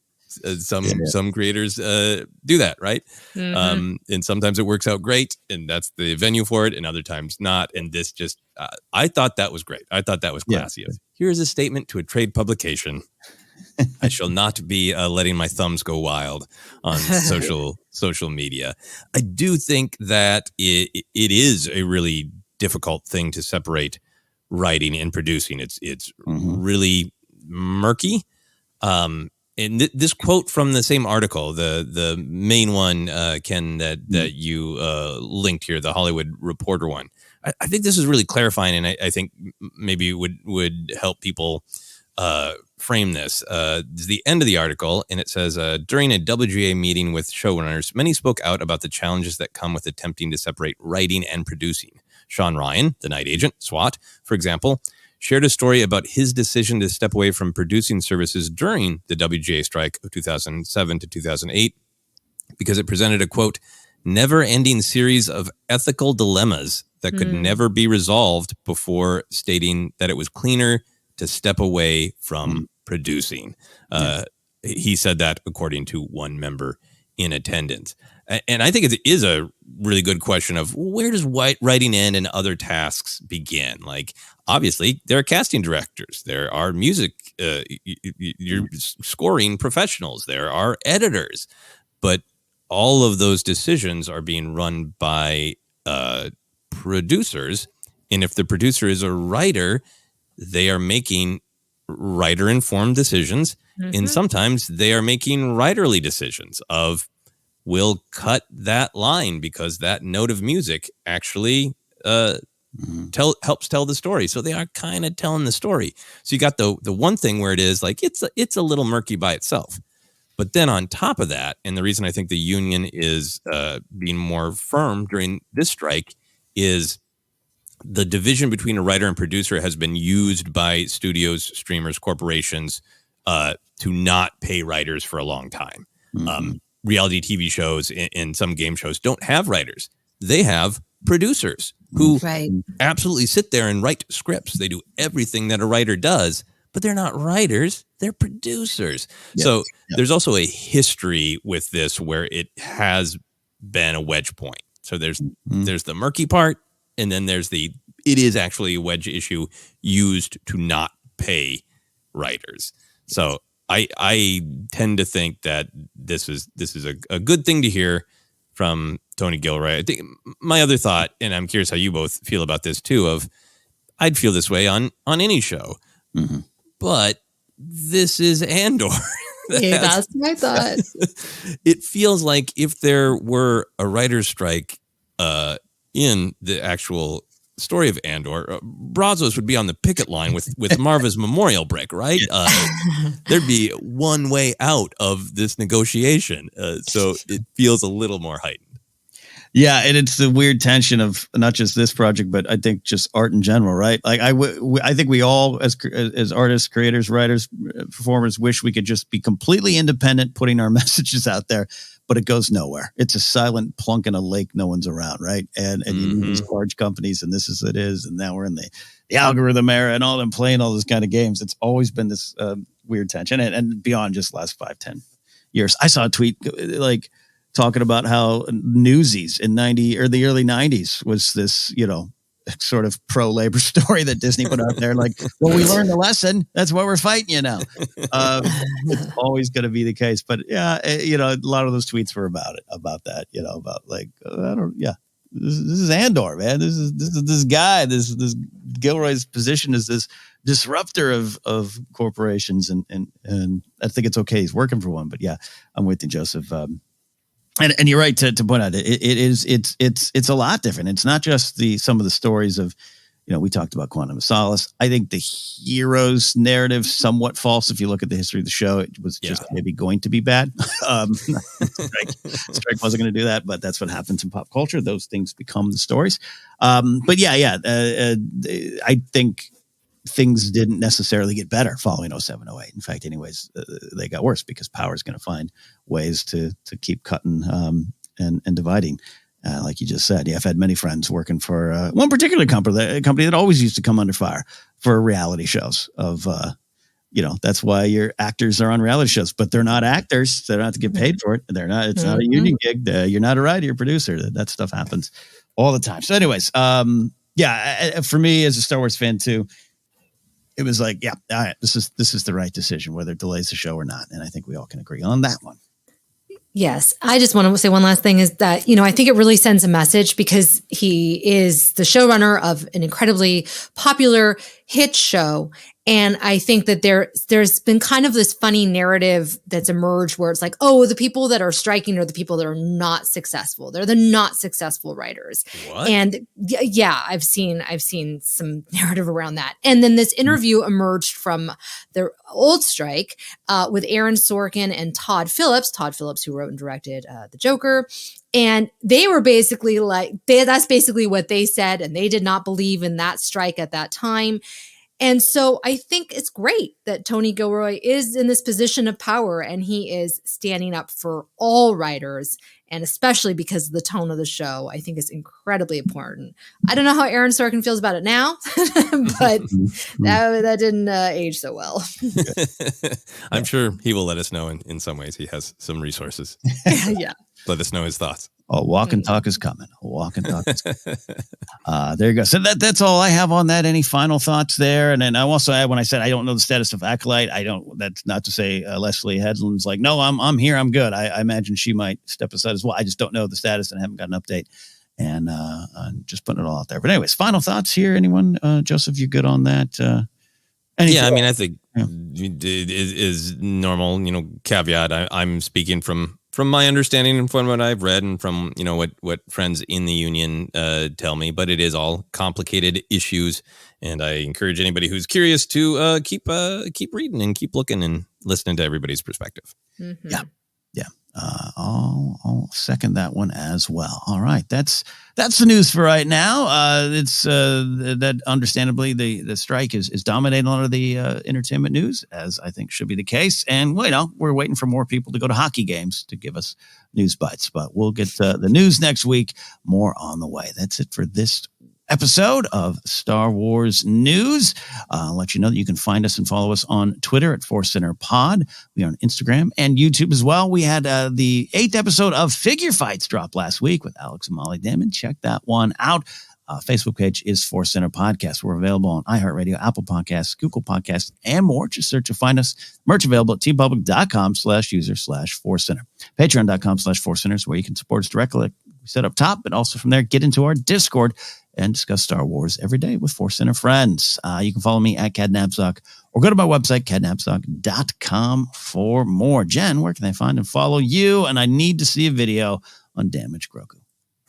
some creators do that, right? And sometimes it works out great, and that's the venue for it, and other times not. And this just, I thought that was great. I thought that was classy. Yeah. Here's a statement to a trade publication. I shall not be letting my thumbs go wild on social media. I do think that it is a really difficult thing to separate writing and producing. It's really murky. And this quote from the same article, the main one, Ken, that you linked here, the Hollywood Reporter one, I think this is really clarifying, and I think maybe would help people frame this. It's the end of the article, and it says, during a WGA meeting with showrunners, many spoke out about the challenges that come with attempting to separate writing and producing. Sean Ryan, the night agent, SWAT, for example, shared a story about his decision to step away from producing services during the WGA strike of 2007 to 2008 because it presented a, quote, never-ending series of ethical dilemmas that could never be resolved, before stating that it was cleaner to step away from producing. He said that according to one member in attendance. And I think it is a really good question of, where does writing end and other tasks begin? Like, obviously, there are casting directors. There are music, you're scoring professionals. There are editors. But all of those decisions are being run by producers. And if the producer is a writer, they are making writer-informed decisions. And sometimes they are making writerly decisions of, we'll cut that line because that note of music actually helps tell the story. So they are kind of telling the story. So you got the one thing where it is like, it's a little murky by itself. But then on top of that, and the reason I think the union is being more firm during this strike is the division between a writer and producer has been used by studios, streamers, corporations to not pay writers for a long time. Reality TV shows and some game shows don't have writers. They have producers who absolutely sit there and write scripts. They do everything that a writer does, but they're not writers. They're producers. Yes. So there's also a history with this where it has been a wedge point. So there's the murky part, and then there's it is actually a wedge issue used to not pay writers. So I tend to think that this is a good thing to hear from Tony Gilroy. I think my other thought, and I'm curious how you both feel about this too, of I'd feel this way on any show, but this is Andor. That's my thought. It feels like if there were a writer's strike in the actual story of Andor, Brazos would be on the picket line with Marva's memorial brick, right? There'd be one way out of this negotiation. So it feels a little more heightened. Yeah, and it's the weird tension of not just this project, but I think just art in general, right? Like I think we all, as artists, creators, writers, performers, wish we could just be completely independent, putting our messages out there, but it goes nowhere. It's a silent plunk in a lake, no one's around, right? And you need these large companies, and this is it is, and now we're in the algorithm era, and all them playing all those kind of games. It's always been this weird tension, and beyond just last 5-10 years. I saw a tweet like talking about how Newsies in the early 90s was this, sort of pro-labor story that Disney put out there. Like, well, we learned the lesson. That's why we're fighting you now. It's always going to be the case. But yeah, a lot of those tweets were about that, about like, this is Andor, man. This is this guy, this Gilroy's position is this disruptor of corporations. And I think it's okay. He's working for one, but yeah, I'm with you, Joseph. And you're right to point out it's a lot different. It's not just some of the stories of, we talked about Quantum of Solace. I think the hero's narrative somewhat false. If you look at the history of the show, it was just maybe going to be bad. Strike wasn't going to do that, but that's what happens in pop culture. Those things become the stories. But I think things didn't necessarily get better following 07-08. In fact, anyways, they got worse because power is going to find ways to keep cutting and dividing. Like you just said, I've had many friends working for one particular company that always used to come under fire for reality shows of, that's why your actors are on reality shows, but they're not actors. They don't have to get paid for it. They're not, it's not a union gig. You're not a writer, you're a producer. That stuff happens all the time. So anyways, for me as a Star Wars fan too, it was like, all right, this is the right decision, whether it delays the show or not. And I think we all can agree on that one. Yes. I just want to say one last thing is that, I think it really sends a message because he is the showrunner of an incredibly popular hit show. And I think that there's been kind of this funny narrative that's emerged where it's like, oh, the people that are striking are the people that are not successful. They're the not successful writers. What? And yeah, I've seen some narrative around that. And then this interview emerged from the old strike with Aaron Sorkin and Todd Phillips, who wrote and directed The Joker. And they were basically like, that's basically what they said. And they did not believe in that strike at that time. And so I think it's great that Tony Gilroy is in this position of power and he is standing up for all writers, and especially because of the tone of the show, I think is incredibly important. I don't know how Aaron Sorkin feels about it now, but that didn't age so well. I'm sure he will let us know in some ways. He has some resources. Yeah. Let us know his thoughts. Walk and talk is coming. Walk and talk is coming. There you go. So that's all I have on that. Any final thoughts there? And then I also add, when I said I don't know the status of Acolyte, that's not to say Leslie Headland's like, no, I'm here, I'm good. I imagine she might step aside as well. I just don't know the status and haven't got an update. And just putting it all out there. But anyways, final thoughts here. Anyone? Joseph, you good on that? Yeah, I mean, I think it is normal, caveat. I'm speaking from my understanding and from what I've read and from, what friends in the union tell me, but it is all complicated issues. And I encourage anybody who's curious to keep reading and keep looking and listening to everybody's perspective. Mm-hmm. Yeah. I'll second that one as well. All right. That's the news for right now. It's that understandably the strike is dominating a lot of the entertainment news, as I think should be the case. And we're waiting for more people to go to hockey games to give us news bites, but we'll get the news next week. More on the way. That's it for this episode of Star Wars News. I'll let you know that you can find us and follow us on Twitter at ForceCenter Pod. We are on Instagram and YouTube as well. We had the 8th episode of Figure Fights drop last week with Alex and Molly Damon. Check that one out. Facebook page is ForceCenter Podcast. We're available on iHeartRadio, Apple Podcasts, Google Podcasts, and more. Just search to find us. Merch available at tpublic.com/user/ForceCenter. Patreon.com/ForceCenter is where you can support us directly, like we said up top, but also from there, get into our Discord and discuss Star Wars every day with ForceCenter friends. You can follow me at Ken Napzok or go to my website, kennapzok.com for more. Jen, where can they find and follow you? And I need to see a video on Damaged Grogu.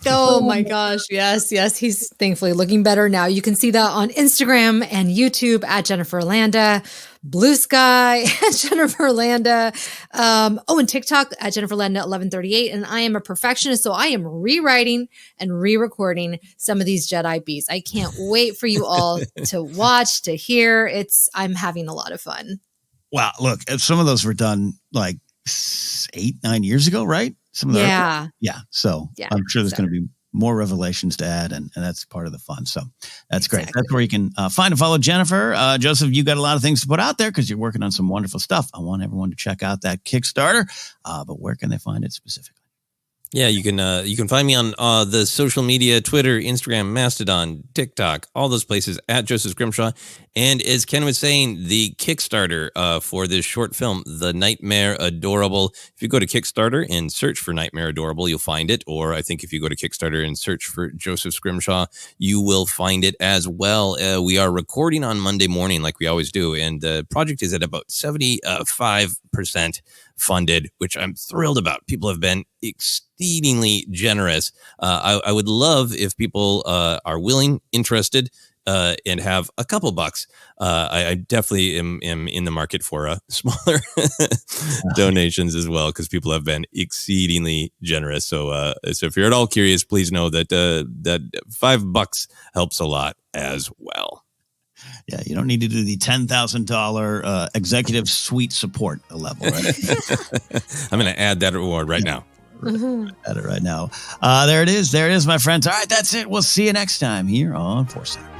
Oh my gosh. Yes. He's thankfully looking better now. You can see that on Instagram and YouTube at Jennifer Landa. Blue Sky at Jennifer Landa. And TikTok at Jennifer Landa 1138. And I am a perfectionist, so I am rewriting and re-recording some of these Jedi beats. I can't wait for you all to watch, to hear. I'm having a lot of fun. Wow, look, some of those were done like 8-9 years ago, right? Some of the So I'm sure there's going to be more revelations to add, and that's part of the fun. So that's great. That's where you can find and follow Jennifer. Joseph, you got a lot of things to put out there because you're working on some wonderful stuff. I want everyone to check out that Kickstarter, but where can they find it specifically? Yeah, you can find me on the social media, Twitter, Instagram, Mastodon, TikTok, all those places at Joseph Scrimshaw. And as Ken was saying, the Kickstarter for this short film, The Nightmare Adorable. If you go to Kickstarter and search for Nightmare Adorable, you'll find it. Or I think if you go to Kickstarter and search for Joseph Scrimshaw, you will find it as well. We are recording on Monday morning like we always do. And the project is at about 75% funded, which I'm thrilled about. People have been exceedingly generous. I would love if people are willing, interested, and have a couple bucks. I definitely am in the market for smaller donations as well, because people have been exceedingly generous. So if you're at all curious, please know that that $5 helps a lot as well. Yeah, you don't need to do the $10,000 executive suite support level, right? I'm going to add that reward right now. Add it right now. There it is. There it is, my friends. All right, that's it. We'll see you next time here on ForceCenter.